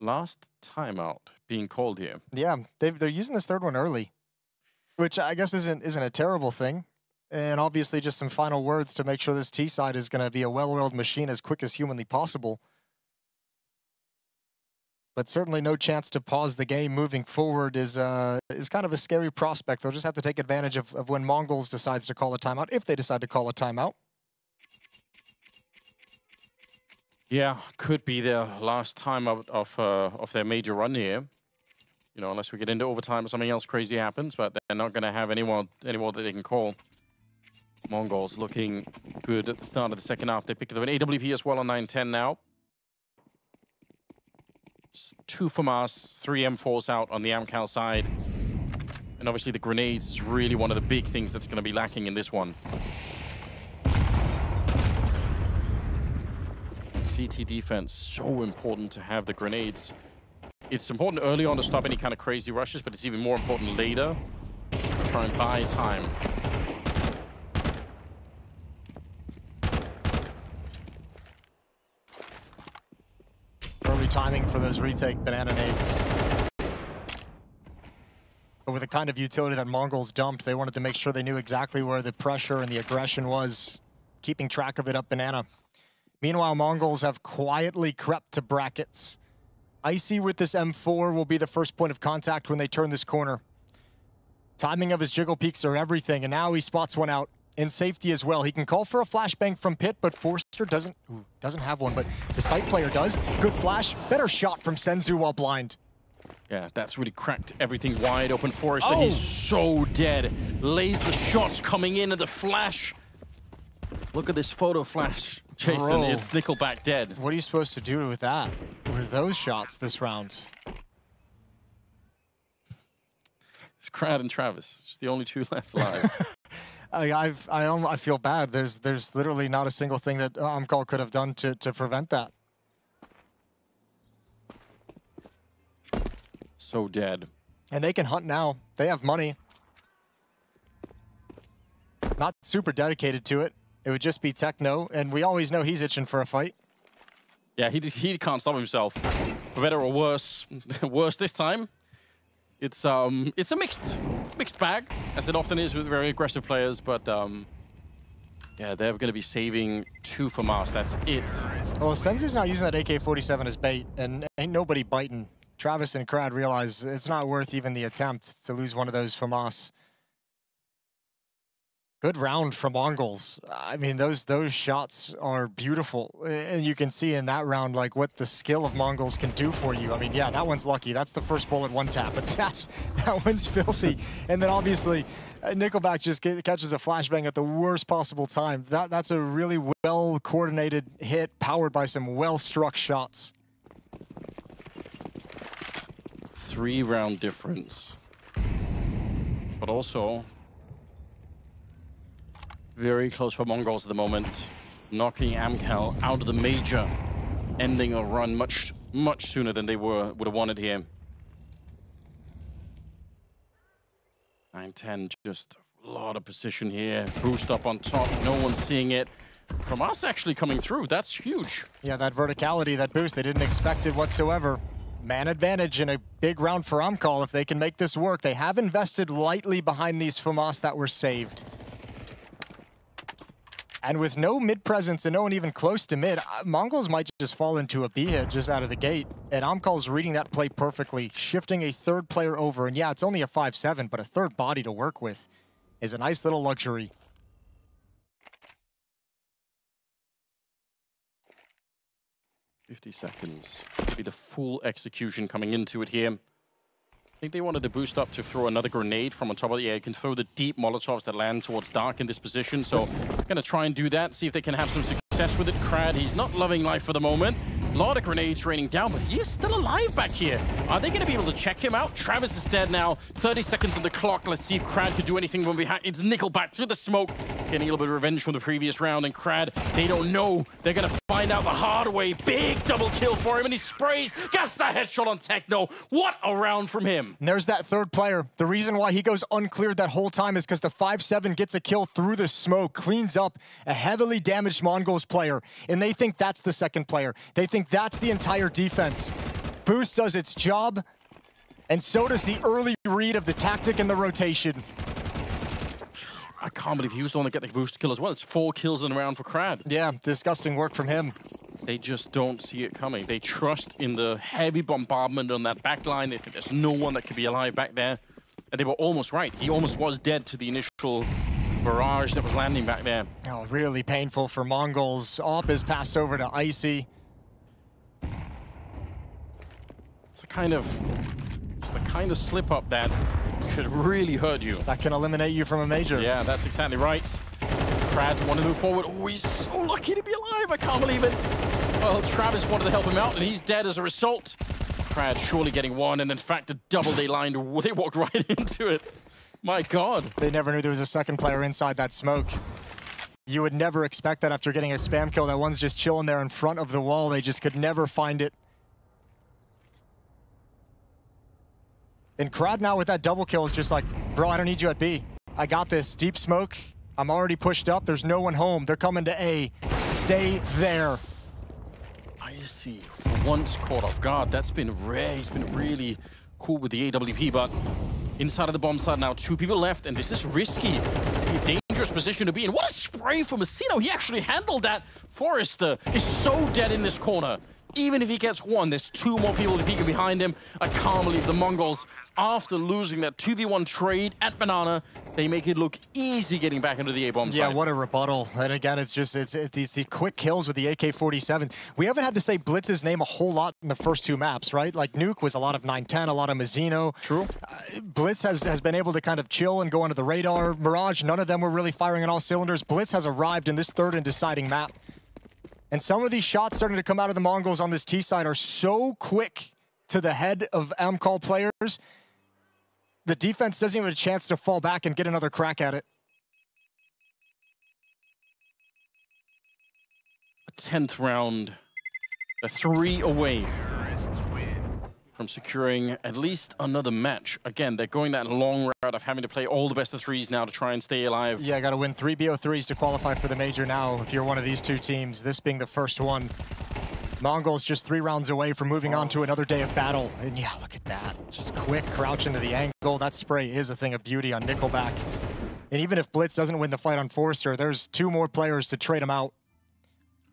Last timeout being called here. Yeah, they're using this third one early, which I guess isn't a terrible thing. And obviously just some final words to make sure this T side is going to be a well-oiled machine as quick as humanly possible. But certainly no chance to pause the game moving forward is kind of a scary prospect. They'll just have to take advantage of when Mongols decides to call a timeout, if they decide to call a timeout. Yeah, could be their last time of their major run here. You know, unless we get into overtime or something else crazy happens, but they're not going to have anyone that they can call. Mongols looking good at the start of the second half. They picked up an AWP as well on 9-10 now. 2 FAMAS, 3 M4s out on the AMKAL side. And obviously the grenades is really one of the big things that's going to be lacking in this one. CT defense, so important to have the grenades. It's important early on to stop any kind of crazy rushes, but it's even more important later to try and buy time. Early timing for those retake banana nades. But with the kind of utility that Mongols dumped, they wanted to make sure they knew exactly where the pressure and the aggression was, keeping track of it up banana. Meanwhile, Mongols have quietly crept to brackets. Icy with this M4 will be the first point of contact when they turn this corner. Timing of his jiggle peaks are everything, and now he spots one out in safety as well. He can call for a flashbang from Pit, but Forster doesn't have one, but the site player does. Good flash, better shot from Senzu while blind. Yeah, that's really cracked everything wide open. Forster, he's so dead. Laser shots coming in at the flash. Look at this photo flash, Jason. Bro, it's Nickelback dead. What are you supposed to do with that? With those shots this round? It's Crad and Travis. It's the only 2 left alive. I feel bad. There's literally not a single thing that AMKAL could have done to prevent that. So dead. And they can hunt now. They have money. Not super dedicated to it. It would just be Techno, and we always know he's itching for a fight. Yeah, he can't stop himself. For better or worse, worse this time. It's a mixed bag, as it often is with very aggressive players, but yeah, they're going to be saving 2 FAMAS. That's it. Well, Senzu's not using that AK-47 as bait, and ain't nobody biting. Travis and Crad realize it's not worth even the attempt to lose one of those FAMAS. Good round from Mongols. I mean, those shots are beautiful. And you can see in that round, like, what the skill of Mongols can do for you. I mean, yeah, that one's lucky. That's the first bullet, 1 tap. But that one's filthy. And then, obviously, Nickelback just catches a flashbang at the worst possible time. That's a really well-coordinated hit, powered by some well-struck shots. 3-round difference. But also very close for Mongols at the moment, knocking AMKAL out of the major, ending a run much sooner than they would have wanted here. 9-10, just a lot of position here. Boost up on top, no one's seeing it. From us actually coming through, that's huge. Yeah, that verticality, that boost, they didn't expect it whatsoever. Man advantage in a big round for AMKAL if they can make this work. They have invested lightly behind these FAMAS that were saved. And with no mid presence and no one even close to mid, Mongols might just fall into a B hit just out of the gate. And AMKAL's reading that play perfectly, shifting a 3rd player over. And yeah, it's only a 5-7, but a 3rd body to work with is a nice little luxury. $50 seconds. Be the full execution coming into it here. I think they wanted to boost up to throw another grenade from on top of the air. You can throw the deep Molotovs that land towards Dark in this position. So going to try and do that, see if they can have some success with it. Crad, he's not loving life for the moment. A lot of grenades raining down, but he is still alive back here. Are they going to be able to check him out? Travis is dead now. 30 seconds on the clock. Let's see if Crad could do anything when we it's Nickelback through the smoke. Getting a little bit of revenge from the previous round. And Crad, they don't know. They're going to find out the hard way. Big double kill for him, and he sprays. Gets the headshot on Techno. What a round from him. And there's that 3rd player. The reason why he goes uncleared that whole time is because the 5-7 gets a kill through the smoke, cleans up a heavily damaged Mongols player. And they think that's the 2nd player. They think that's the entire defense. Boost does its job, and so does the early read of the tactic and the rotation. I can't believe he was the one to get the boost kill as well. It's 4 kills in a round for Crad. Yeah, disgusting work from him. They just don't see it coming. They trust in the heavy bombardment on that back line. They think there's no one that could be alive back there. And they were almost right. He almost was dead to the initial barrage that was landing back there. Oh, really painful for Mongols. Op is passed over to Icy. the kind of slip up that could really hurt you. That can eliminate you from a major. Yeah, that's exactly right. Krad wanted to move forward. Oh, he's so lucky to be alive. I can't believe it. Well, Travis wanted to help him out, and he's dead as a result. Krad surely getting one, and in fact, a double they lined. They walked right into it. My God. They never knew there was a second player inside that smoke. You would never expect that after getting a spam kill. That one's just chilling there in front of the wall. They just could never find it. And Krad now with that double kill is just like, bro, I don't need you at B. I got this. Deep smoke. I'm already pushed up. There's no one home. They're coming to A. Stay there. I see. For once caught off guard. That's been rare. He's been really cool with the AWP, but inside of the bomb site now, 2 people left, and this is risky. A dangerous position to be in. What a spray from Masino. He actually handled that. Forrester is so dead in this corner. Even if he gets one, there's 2 more people peeking behind him. I can't believe the Mongols, after losing that 2v1 trade at Banana, they make it look easy getting back into the A-bomb site. Yeah, what a rebuttal. And again, it's these quick kills with the AK-47. We haven't had to say Blitz's name a whole lot in the first 2 maps, right? Like Nuke was a lot of 9-10, a lot of Mazzino. True. Blitz has been able to kind of chill and go under the radar. Mirage, none of them were really firing on all cylinders. Blitz has arrived in this 3rd and deciding map. And some of these shots starting to come out of the Mongols on this T side are so quick to the head of AMKAL players. The defense doesn't even have a chance to fall back and get another crack at it. A 10th round. They're 3 away from securing at least another match. Again, they're going that long route of having to play all the best of 3s now to try and stay alive. Yeah, got to win 3 BO3s to qualify for the major now if you're one of these 2 teams, this being the first one. Mongols just 3 rounds away from moving on to another day of battle. And yeah, look at that. Just quick crouch into the angle. That spray is a thing of beauty on Nickelback. And even if Blitz doesn't win the fight on Forrester, there's 2 more players to trade him out.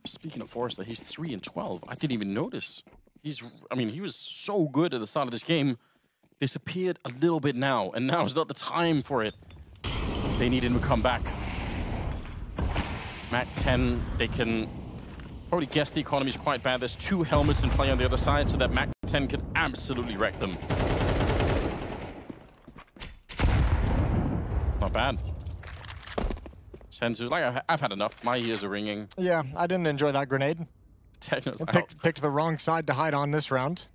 Speaking of Forrester, he's 3 and 12. I didn't even notice. I mean, he was so good at the start of this game. Disappeared a little bit now, and now is not the time for it. They need him to come back. Mac 10, they can probably guess the economy is quite bad. There's 2 helmets in play on the other side, so that Mac 10 could absolutely wreck them. Not bad. Sensu's like, I've had enough. My ears are ringing. Yeah, I didn't enjoy that grenade. Picked the wrong side to hide on this round.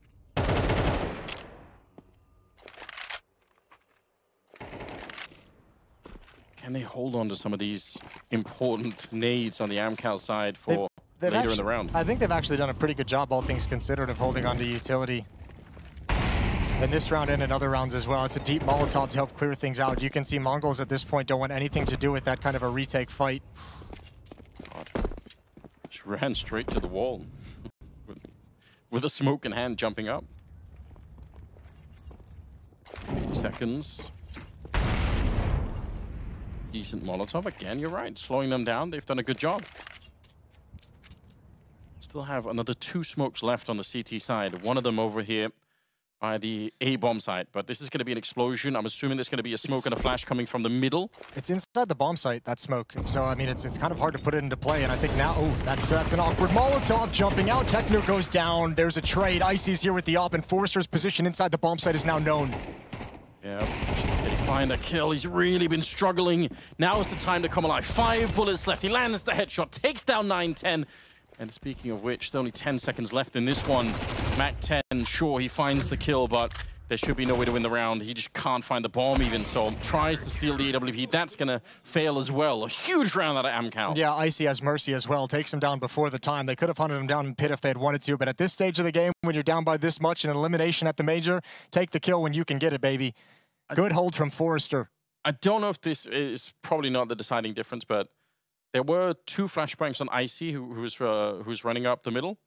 Can they hold on to some of these important nades on the AMKAL side for later in the round? I think they've actually done a pretty good job, all things considered, of holding on to utility. In this round and in other rounds as well. It's a deep Molotov to help clear things out. You can see Mongols at this point don't want anything to do with that kind of a retake fight. God. Just ran straight to the wall. with a smoke in hand, jumping up. 50 seconds. Decent Molotov. Again, you're right. Slowing them down. They've done a good job. Still have another 2 smokes left on the CT side. One of them over here by the A-bomb site. But this is going to be an explosion. I'm assuming there's going to be a smoke and a flash coming from the middle. It's inside the bomb site, that smoke. And so, I mean, it's kind of hard to put it into play. And I think now, oh, that's an awkward Molotov jumping out. Techno goes down. There's a trade. Icy's here with the op, and Forrester's position inside the bomb site is now known. Yeah, did he find a kill? He's really been struggling. Now is the time to come alive. 5 bullets left. He lands the headshot, takes down 9-10. And speaking of which, there's only 10 seconds left in this one. Mac 10, sure, he finds the kill, but there should be no way to win the round. He just can't find the bomb even, so tries to steal the AWP. That's going to fail as well. A huge round out of AMKAL. Yeah, Icy has mercy as well. Takes him down before the time. They could have hunted him down in pit if they had wanted to, but at this stage of the game, when you're down by this much in an elimination at the major, take the kill when you can get it, baby. Good hold from Forrester. I don't know if this is probably not the deciding difference, but there were 2 flashbangs on Icy who's running up the middle.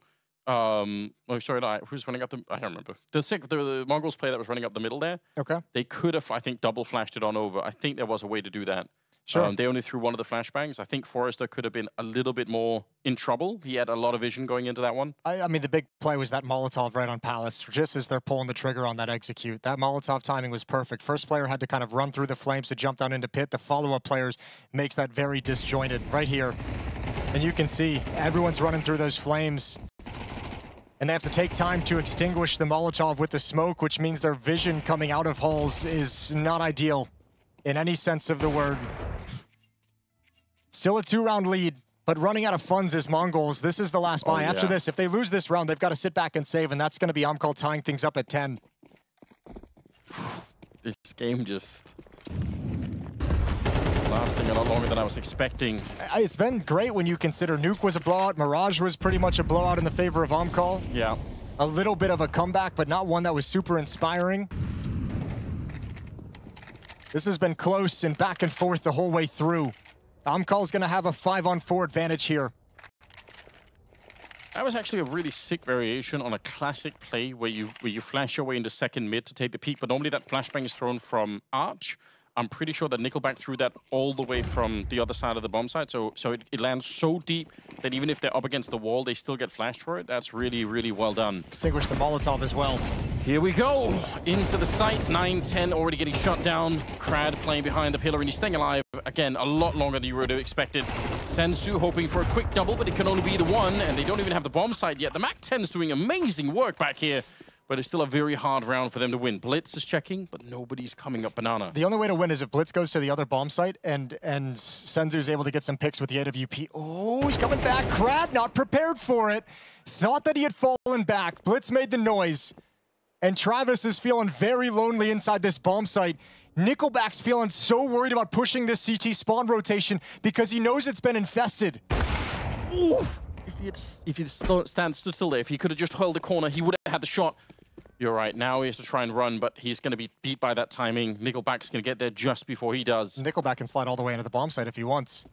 Oh, sorry, no, who's running up the... I don't remember. The Mongols player that was running up the middle there. Okay. They could have, I think, double flashed it on over. I think there was a way to do that. Sure. They only threw one of the flashbangs. I think Forrester could have been a little bit more in trouble. He had a lot of vision going into that one. I mean, the big play was that Molotov right on Palace, just as they're pulling the trigger on that execute. That Molotov timing was perfect. First player had to kind of run through the flames to jump down into pit. The follow-up players makes that very disjointed right here. And you can see everyone's running through those flames. And they have to take time to extinguish the Molotov with the smoke, which means their vision coming out of halls is not ideal in any sense of the word. Still a 2-round lead, but running out of funds is MongolZ. This is the last buy. After this, if they lose this round, they've got to sit back and save, and that's going to be AMKAL tying things up at 10. This game just lasting a lot longer than I was expecting. It's been great when you consider Nuke was a blowout, Mirage was pretty much a blowout in the favor of AMKAL. Yeah. A little bit of a comeback, but not one that was super inspiring. This has been close and back and forth the whole way through. AMKAL's going to have a 5-on-4 advantage here. That was actually a really sick variation on a classic play where you flash your way into second mid to take the peak, but normally that flashbang is thrown from Arch. I'm pretty sure that Nickelback threw that all the way from the other side of the bomb site, so it lands so deep that even if they're up against the wall, they still get flashed for it. That's really, really well done. Extinguish the Molotov as well. Here we go, into the site, 9-10 already getting shut down. Krad playing behind the pillar and he's staying alive, again, a lot longer than you would have expected. Sensu hoping for a quick double, but it can only be the one, and they don't even have the bomb site yet. The MAC-10 is doing amazing work back here, but it's still a very hard round for them to win. bLitz is checking, but nobody's coming up banana. The only way to win is if bLitz goes to the other bomb site and Senzu's able to get some picks with the AWP. Oh, he's coming back. Krad not prepared for it. Thought that he had fallen back. bLitz made the noise. And Travis is feeling very lonely inside this bomb site. Nickelback's feeling so worried about pushing this CT spawn rotation because he knows it's been infested. Oof. If he stood still there, if he could have just held the corner, he would have had the shot. You're right, now he has to try and run, but he's going to be beat by that timing. Nickelback's going to get there just before he does. Nickelback can slide all the way into the bomb site if he wants.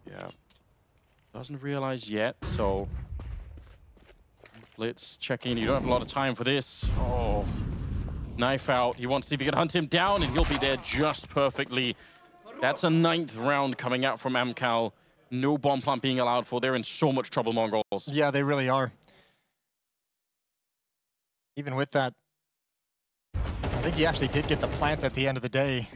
Yeah. Doesn't realize yet, so... bLitz checking, you don't have a lot of time for this. Oh, knife out. He wants to see if he can hunt him down, and he'll be there just perfectly. That's a 9th round coming out from AMKAL. No bomb plant being allowed for. They're in so much trouble, MongolZ. Yeah, they really are. Even with that, I think he actually did get the plant at the end of the day.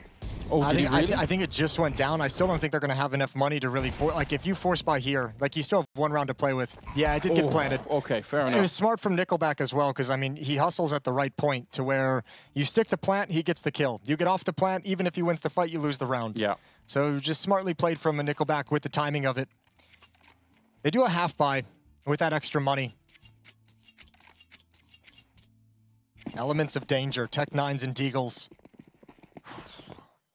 Oh, I did he really? I think it just went down. I still don't think they're going to have enough money to really like if you force buy here, like you still have 1 round to play with. Yeah, it did get planted. Okay, fair enough. It was smart from Nickelback as well because I mean he hustles at the right point to where you stick the plant, he gets the kill. You get off the plant, even if he wins the fight, you lose the round. Yeah. So just smartly played from a Nickelback with the timing of it. They do a half buy with that extra money. Elements of danger, Tech 9s and Deagles.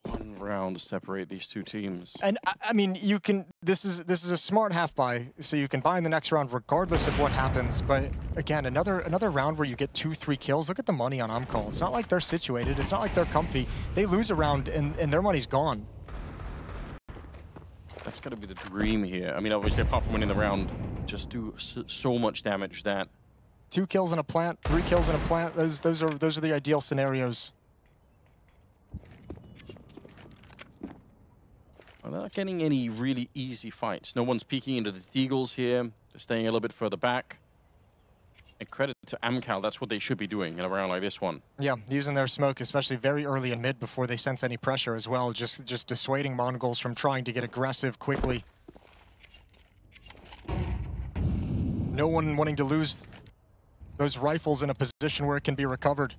1 round to separate these two teams. And I mean, you can. This is a smart half buy, so you can buy in the next round regardless of what happens. But again, another round where you get 2-3 kills. Look at the money on AMKAL. It's not like they're situated. It's not like they're comfy. They lose a round and their money's gone. That's got to be the dream here. I mean, obviously, apart from winning the round, just do so much damage that 2 kills in a plant, 3 kills in a plant. Those are the ideal scenarios. Well, they're not getting any really easy fights. No one's peeking into the Deagles here. They're staying a little bit further back. And credit to AMKAL, that's what they should be doing in a round like this one. Yeah, using their smoke, especially very early in mid before they sense any pressure as well. Just dissuading MongolZ from trying to get aggressive quickly. No one wanting to lose those rifles in a position where it can be recovered.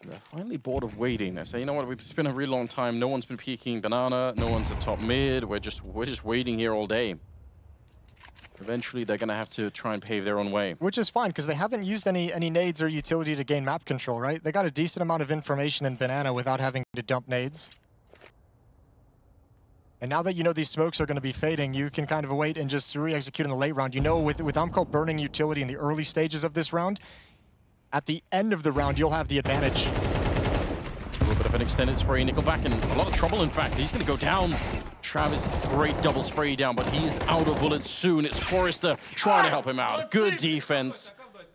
They're finally bored of waiting. They say, you know what, it's been a really long time. No one's been peeking banana. No one's at top mid. We're just waiting here all day. Eventually, they're going to have to try and pave their own way. Which is fine, because they haven't used any nades or utility to gain map control, right? They got a decent amount of information in banana without having to dump nades. And now that you know these smokes are going to be fading, you can kind of wait and just re-execute in the late round. You know, with AMKAL burning utility in the early stages of this round, at the end of the round, you'll have the advantage. A little bit of an extended spray. Nickelback in a lot of trouble, in fact. He's going to go down. Travis, great double spray down, but he's out of bullets soon. It's Forrester trying to help him out. Good defense.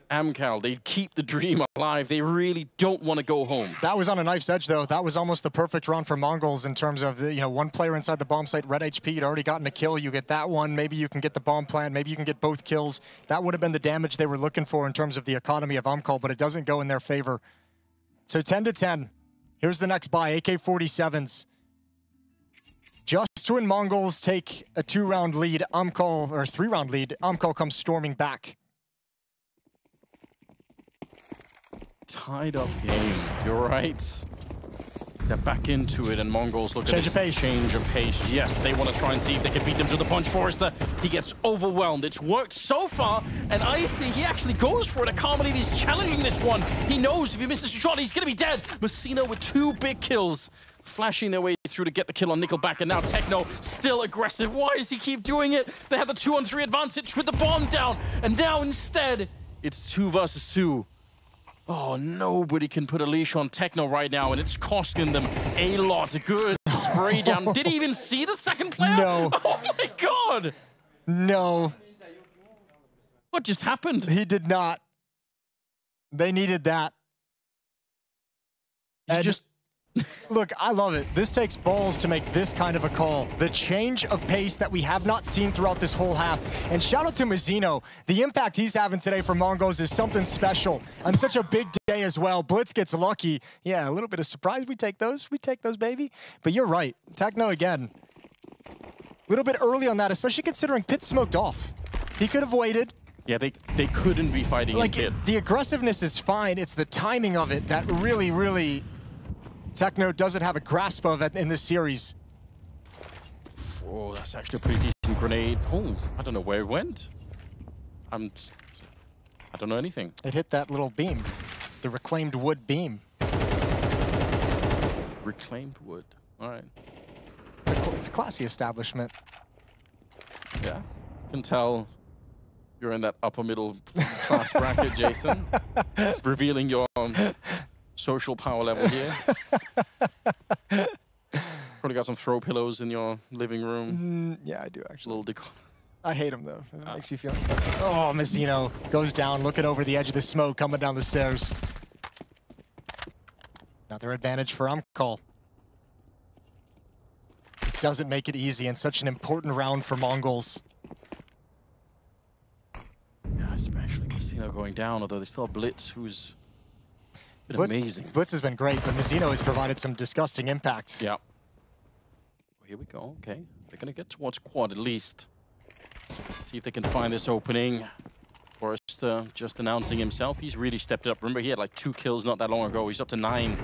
AMKAL, they keep the dream alive. They really don't want to go home. That was on a knife's edge, though. That was almost the perfect round for MongolZ in terms of, you know, 1 player inside the bomb site, red HP, you'd already gotten a kill. You get that one. Maybe you can get the bomb plant. Maybe you can get both kills. That would have been the damage they were looking for in terms of the economy of AMKAL, but it doesn't go in their favor. So 10-10. Here's the next buy, AK-47s. Just when Mongols take a 2-round lead, AMKAL, or 3-round lead, AMKAL comes storming back. Tied up game, you're right. They're back into it, and Mongols look Change at this of pace. change of pace. Yes, they want to try and see if they can beat them to the punch. Forrester, he gets overwhelmed. It's worked so far, and Icy, he actually goes for it. Accommodate, he's challenging this one. He knows if he misses a shot, he's going to be dead. Messina with 2 big kills, flashing their way through to get the kill on Nickelback, and now Techno still aggressive. Why does he keep doing it? They have the 2-on-3 advantage with the bomb down, and now instead, it's 2 versus 2. Oh, nobody can put a leash on Techno right now, and it's costing them a lot. Good spray down. Did he even see the second player? No. Oh my god! No. What just happened? He did not. They needed that. He just... Look, I love it. This takes balls to make this kind of a call. The change of pace that we have not seen throughout this whole half. And shout out to Mazzino. The impact he's having today for Mongols is something special. On such a big day as well. bLitz gets lucky. Yeah, a little bit of surprise. We take those. We take those, baby. But you're right. Techno again. A little bit early on that, especially considering Pit smoked off. He could have waited. Yeah, they couldn't be fighting in Pit. The aggressiveness is fine. It's the timing of it that really... Techno doesn't have a grasp of it in this series. Oh, that's actually a pretty decent grenade. Oh, I don't know where it went. I don't know anything. It hit that little beam. The reclaimed wood beam. Reclaimed wood. All right. It's a classy establishment. Yeah. Can tell you're in that upper middle class bracket, Jason. Revealing your social power level here. Probably got some throw pillows in your living room. Yeah, I do actually. Little decor. I hate him though. It makes you feel. Oh, Mazzino goes down, looking over the edge of the smoke, coming down the stairs. Another advantage for AMKAL. This doesn't make it easy in such an important round for Mongols. Yeah, especially Mazzino going down, although they still have bLitz, who's been amazing. bLitz has been great, but Mazzino has provided some disgusting impacts. Yeah. Well, here we go. Okay. They're going to get towards quad at least. See if they can find this opening. Forrester just announcing himself. He's really stepped it up. Remember, he had like 2 kills not that long ago. He's up to 9.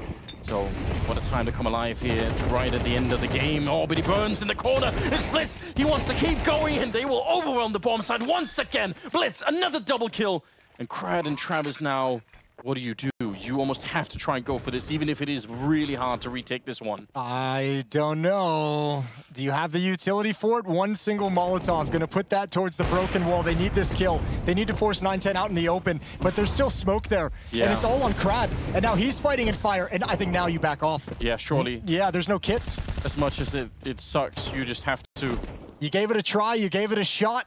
So, what a time to come alive here right at the end of the game. Oh, but he burns in the corner. It's bLitz. He wants to keep going, and they will overwhelm the bomb side once again. bLitz, another double kill. And Krad and Travis now, what do? You almost have to try and go for this, even if it is really hard to retake this one. I don't know. Do you have the utility for it? One single Molotov, gonna put that towards the broken wall. They need this kill. They need to force 9-10 out in the open, but there's still smoke there. Yeah. And it's all on Krad. And now he's fighting in fire, and I think now you back off. Yeah, surely. Yeah, there's no kits. As much as it sucks, you just have to. You gave it a try, you gave it a shot,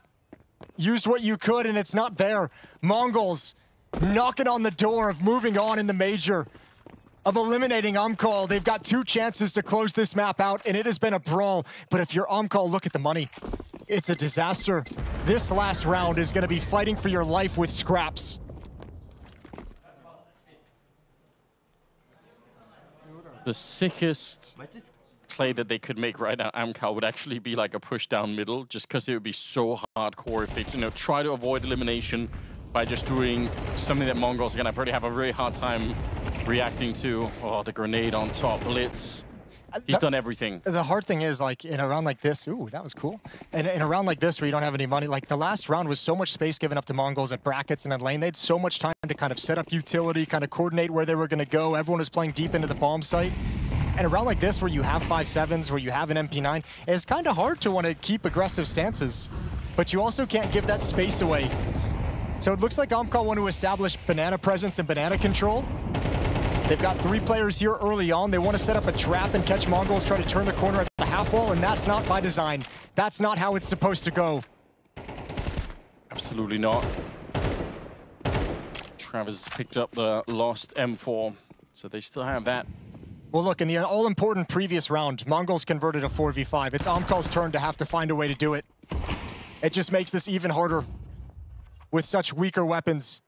used what you could, and it's not there. Mongols knocking on the door of moving on in the major, of eliminating AMKAL. They've got 2 chances to close this map out, and it has been a brawl. But if you're AMKAL, look at the money. It's a disaster. This last round is going to be fighting for your life with scraps. The sickest play that they could make right now, AMKAL, would actually be like a push down middle, just because it would be so hardcore if they, try to avoid elimination by just doing something that Mongols are going to probably have a really hard time reacting to. Oh, the grenade on top, bLitz. He's done everything. The hard thing is, like, in a round like this, ooh, that was cool. And in a round like this where you don't have any money, like the last round was so much space given up to Mongols at brackets and at lane. They had so much time to kind of set up utility, kind of coordinate where they were going to go. Everyone was playing deep into the bomb site. And a round like this where you have 5.7s, where you have an MP9, it's kind of hard to want to keep aggressive stances. But you also can't give that space away. So it looks like AMKAL want to establish banana presence and banana control. They've got 3 players here early on. They want to set up a trap and catch Mongols, try to turn the corner at the half wall, and that's not by design. That's not how it's supposed to go. Absolutely not. Travis picked up the lost M4, so they still have that. Well, look, in the all-important previous round, Mongols converted a 4v5. It's AMKAL's turn to have to find a way to do it. It just makes this even harder with such weaker weapons.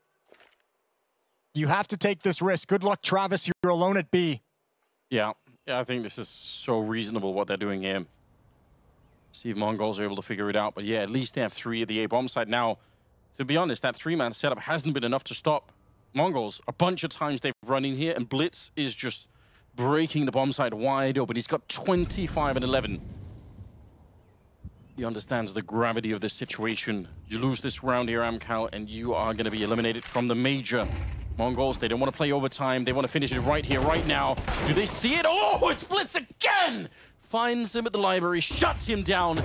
You have to take this risk. Good luck, Travis. You're alone at B. Yeah, I think this is so reasonable what they're doing here. See if Mongols are able to figure it out. But yeah, at least they have 3 at the A bomb side. Now, to be honest, that 3-man setup hasn't been enough to stop Mongols. A bunch of times they've run in here, and bLitz is just breaking the bomb side wide open. He's got 25 and 11. He understands the gravity of this situation. You lose this round here, AMKAL, and you are going to be eliminated from the major. Mongols, they don't want to play overtime. They want to finish it right here, right now. Do they see it? Oh, it's bLitz again! Finds him at the library, shuts him down.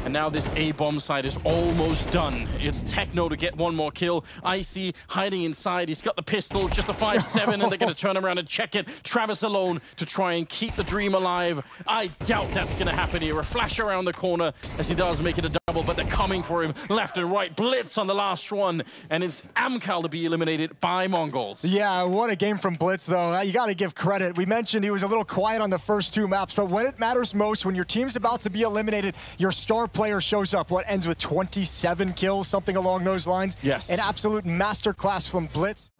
And now this A-bomb side is almost done. It's Techno to get 1 more kill. Icy hiding inside. He's got the pistol, just a 5-7, and they're going to turn around and check it. Travis alone to try and keep the dream alive. I doubt that's going to happen here. A flash around the corner as he does make it a double, but they're coming for him left and right. bLitz on the last one, and it's AMKAL to be eliminated by Mongols. Yeah, what a game from bLitz, though. You got to give credit. We mentioned he was a little quiet on the first 2 maps, but when it matters most, when your team's about to be eliminated, your star player shows up. What ends with 27 kills, something along those lines. Yes. An absolute masterclass from bLitz.